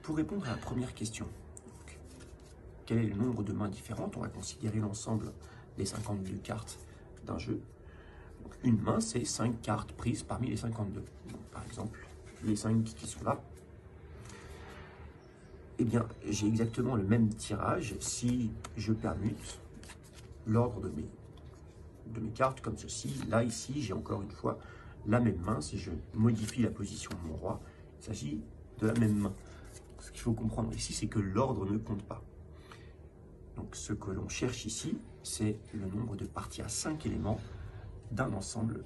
Pour répondre à la première question, donc, quel est le nombre de mains différentes? On va considérer l'ensemble des 52 cartes d'un jeu. Donc, une main, c'est 5 cartes prises parmi les 52. Donc, par exemple, les 5 qui sont là. Eh bien, j'ai exactement le même tirage si je permute l'ordre de mes cartes comme ceci. Là, ici, j'ai encore une fois la même main. Si je modifie la position de mon roi, il s'agit de la même main. Ce qu'il faut comprendre ici, c'est que l'ordre ne compte pas. Donc, ce que l'on cherche ici, c'est le nombre de parties à 5 éléments d'un ensemble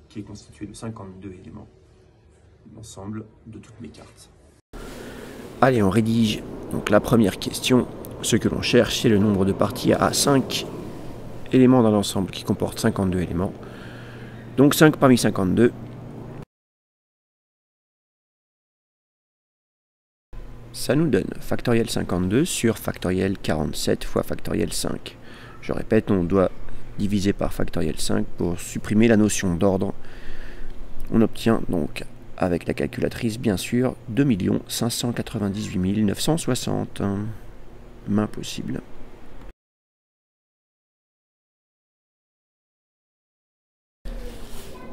qui est constitué de 52 éléments, l'ensemble de toutes mes cartes. Allez, on rédige donc la première question. Ce que l'on cherche, c'est le nombre de parties à 5 éléments d'un ensemble qui comporte 52 éléments. Donc 5 parmi 52. Ça nous donne factoriel 52 sur factoriel 47 fois factoriel 5. Je répète, on doit diviser par factoriel 5 pour supprimer la notion d'ordre. On obtient donc, avec la calculatrice bien sûr, 2 598 960 mains possibles.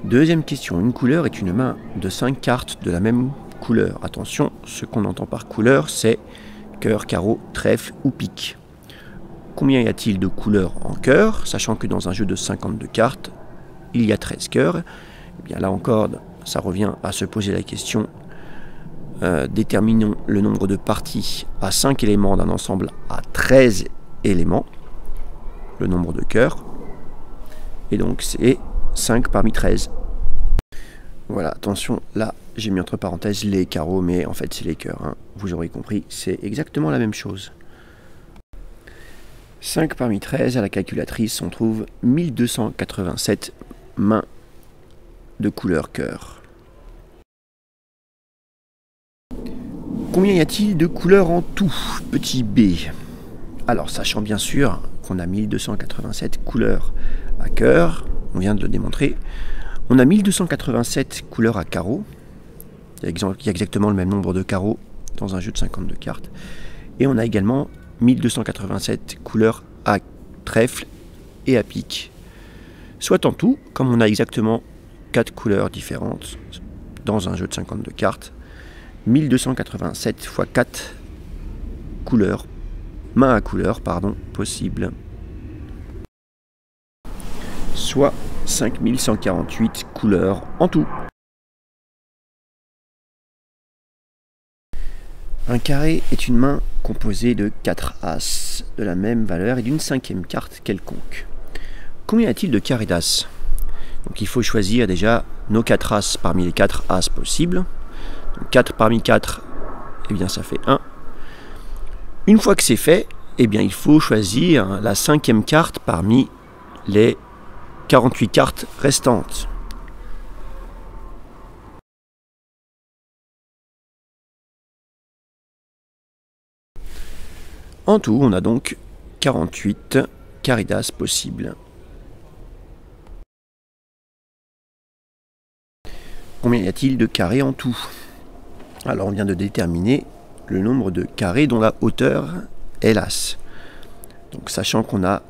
Deuxième question, une couleur est une main de 5 cartes de la même couleur. Attention, ce qu'on entend par couleur, c'est cœur, carreau, trèfle ou pique. Combien y a-t-il de couleurs en cœur, sachant que dans un jeu de 52 cartes, il y a 13 cœurs? Eh bien là encore, ça revient à se poser la question. Déterminons le nombre de parties à 5 éléments d'un ensemble à 13 éléments, le nombre de cœurs, et donc c'est 5 parmi 13. Voilà, attention, là j'ai mis entre parenthèses les carreaux, mais en fait c'est les cœurs, hein. Vous aurez compris, c'est exactement la même chose. 5 parmi 13, à la calculatrice, on trouve 1287 mains de couleur cœur. Combien y a-t-il de couleurs en tout? Petit b. Alors, sachant bien sûr qu'on a 1287 couleurs à cœur, on vient de le démontrer, on a 1287 couleurs à carreaux. Il y a exactement le même nombre de carreaux dans un jeu de 52 cartes. Et on a également 1287 couleurs à trèfle et à pique. Soit en tout, comme on a exactement 4 couleurs différentes dans un jeu de 52 cartes, 1287 x 4 couleurs, mains à couleur, pardon, possibles. Soit 5148 couleurs en tout. Un carré est une main composée de 4 as de la même valeur et d'une 5e carte quelconque. Combien y a-t-il de carrés d'as? Donc il faut choisir déjà nos 4 as parmi les 4 as possibles. Donc 4 parmi 4, eh bien ça fait 1. Une fois que c'est fait, eh bien il faut choisir la 5e carte parmi les 48 cartes restantes. En tout, on a donc 48 carrés d'as possibles. Combien y a-t-il de carrés en tout? Alors on vient de déterminer le nombre de carrés dont la hauteur est l'as. Donc sachant qu'on a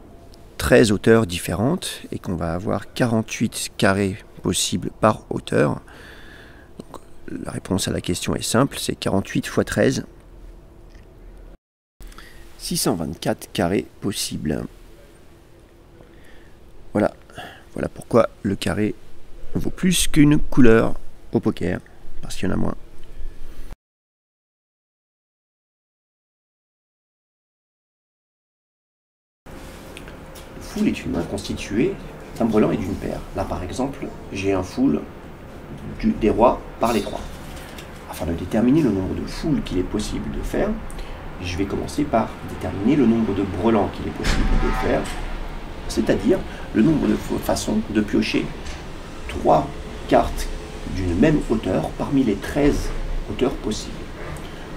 13 hauteurs différentes et qu'on va avoir 48 carrés possibles par hauteur, donc, la réponse à la question est simple, c'est 48 x 13. 624 carrés possibles. Voilà pourquoi le carré vaut plus qu'une couleur au poker, parce qu'il y en a moins. Le full est une main constituée d'un brelan et d'une paire. Là par exemple, j'ai un full des rois par les 3. Afin de déterminer le nombre de full qu'il est possible de faire, je vais commencer par déterminer le nombre de brelans qu'il est possible de faire, c'est-à-dire le nombre de façons de piocher 3 cartes d'une même hauteur parmi les 13 hauteurs possibles.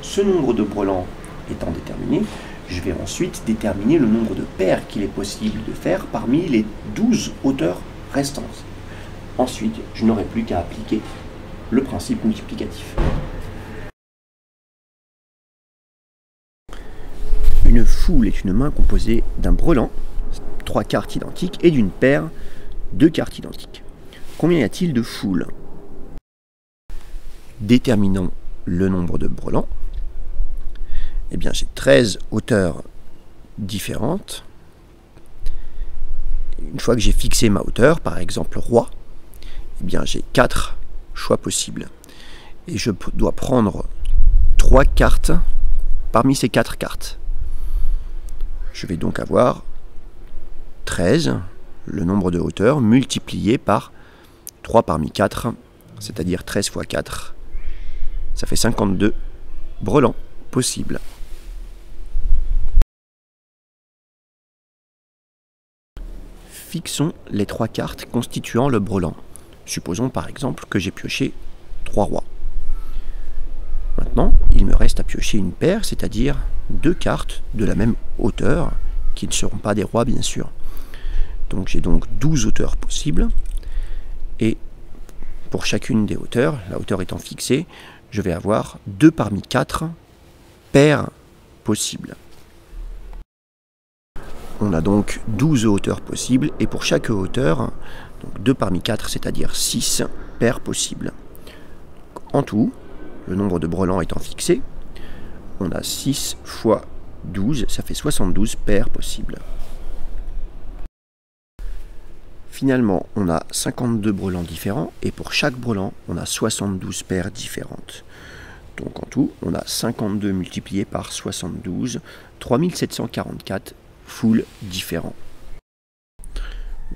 Ce nombre de brelans étant déterminé, je vais ensuite déterminer le nombre de paires qu'il est possible de faire parmi les 12 hauteurs restantes. Ensuite, je n'aurai plus qu'à appliquer le principe multiplicatif. full est une main composée d'un brelan, 3 cartes identiques, et d'une paire, 2 cartes identiques. Combien y a-t-il de full? Déterminons le nombre de brelans. Eh bien, j'ai 13 hauteurs différentes. Une fois que j'ai fixé ma hauteur, par exemple roi, eh bien, j'ai 4 choix possibles. Et je dois prendre 3 cartes parmi ces 4 cartes. Je vais donc avoir 13, le nombre de hauteurs, multiplié par 3 parmi 4, c'est-à-dire 13 fois 4. Ça fait 52 brelans possibles. Fixons les 3 cartes constituant le brelan. Supposons par exemple que j'ai pioché 3 rois. Maintenant, il me reste à piocher une paire, c'est-à-dire 2 cartes de la même hauteur, qui ne seront pas des rois bien sûr. Donc j'ai donc 12 hauteurs possibles, et pour chacune des hauteurs, la hauteur étant fixée, je vais avoir 2 parmi 4 paires possibles. On a donc 12 hauteurs possibles, et pour chaque hauteur, donc 2 parmi 4, c'est-à-dire 6 paires possibles. En tout, le nombre de brelans étant fixé, on a 6 fois 12, ça fait 72 paires possibles. Finalement, on a 52 brelans différents, et pour chaque brelan, on a 72 paires différentes. Donc en tout, on a 52 multiplié par 72, 3744 full différents.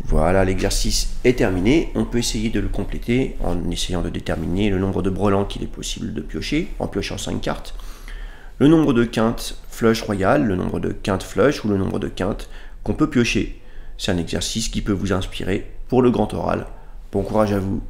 Voilà, l'exercice est terminé. On peut essayer de le compléter en essayant de déterminer le nombre de brelans qu'il est possible de piocher, en piochant 5 cartes, le nombre de quintes flush royal, le nombre de quintes flush ou le nombre de quintes qu'on peut piocher. C'est un exercice qui peut vous inspirer pour le grand oral. Bon courage à vous.